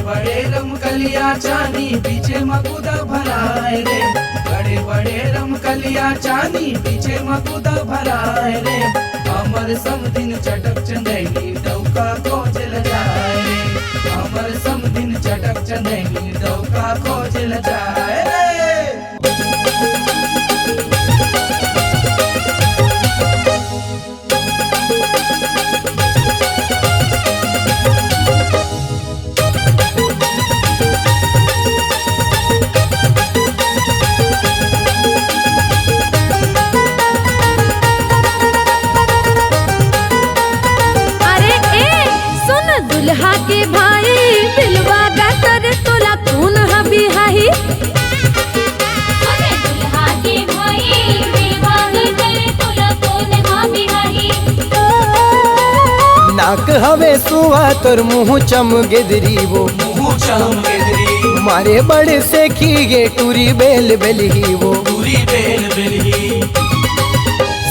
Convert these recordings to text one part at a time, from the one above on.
बड़े रमकलिया चांदी पीछे मकुदा भराए रे, बड़े बड़े रमकलिया चांदी पीछे मकुदा भराए रे। हमर समदिन चटक चंदैनी डौका खोजल जाए रे, हमर समदिन चटक चंदैनी डौका खोजल जाए रे। दुल्हा के भाई बिलवा गतर तोला कौन हबी हाही। दुल्हा के भाई बिलवा गतर तोला कौन हबी हाही। नाक हवे सुआ तोर मुँह चम गिदरी वो, मुँह चम गिदरी मारे बड़े से खीगे टूरी बेल बेलही वो, टूरी बेल बेलही।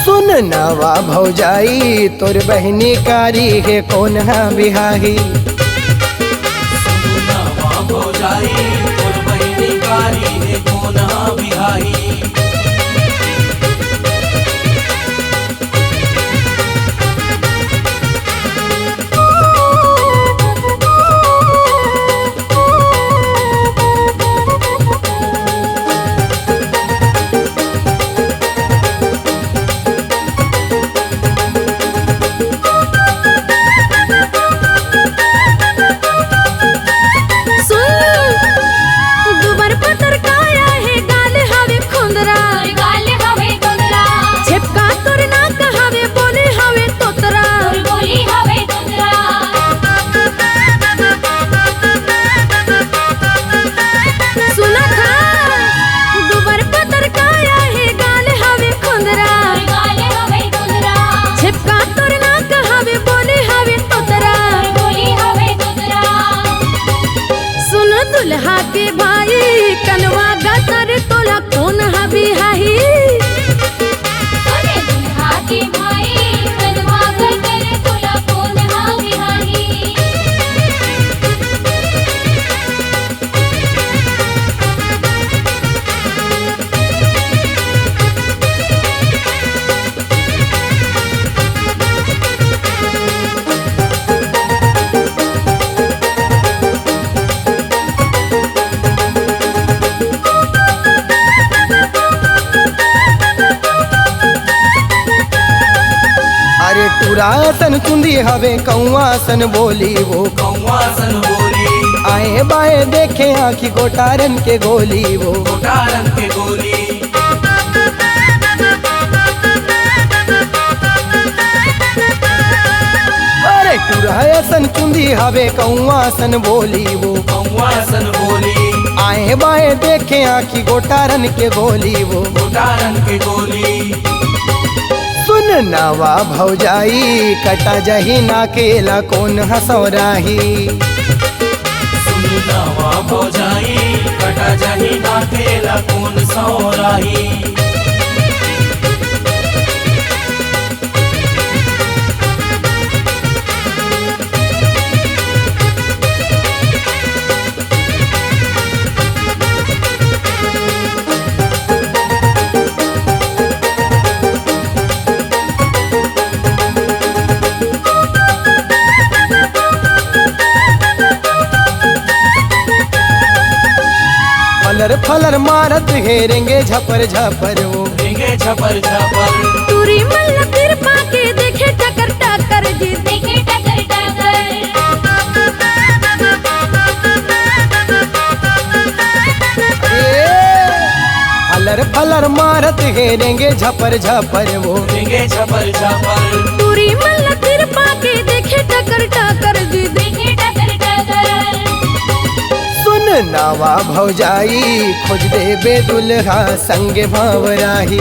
सुन नवा भौजाई तोर बहनी कारी है कौन है बिहाही। सुन नवा भौजाई तोर बहनी कारी है कौन है बिहाही। दुल्हा के भाई कनवा गतर तोला कौन हबी हाही। दुल्हा के भाई कनवा गतर तोला कौन हबी हाही। टूरासन चुंदी हवे कौआसन बोली वो, कौआसन बोली आए बाए देखे आँखी गोटारन के गोली वो, गोटारन के गोली। अरे टूरासन चुंदी हवे कौआसन बोली वो, कौआसन बोली आए बाए देखे आँखी गोटारन के गोली वो, गोटारन के गोली। सुन नवा भौजाई कटा जही नाकेला कौन हसौराही। सुन नवा भौजाई कटा जही नाकेला कौन सौराही। फलर फलर मारत हेरेंगे झपर झपर वो, रेंगे झपर झपर। तुरी मल्ल कृपा के देखे टकर टकर जी, देखे टकर टकर। फलर फलर मारत हेरेंगे झपर झपर वो, रेंगे झपर झपर। तुरी मल्ल कृपा के देखे टकर टकर जी, देखे टकर टकर। सुन नवा भौजाई खोज देबे दुल्हा संगे भावराही।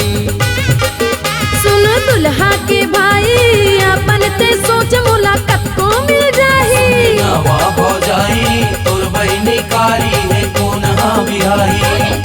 सुन दुल्हा के भाई अपन ते सोच मुलाकात को मिल जाही। नवा भौजाई तोर बहनी कारी है कौन हा बिहाही।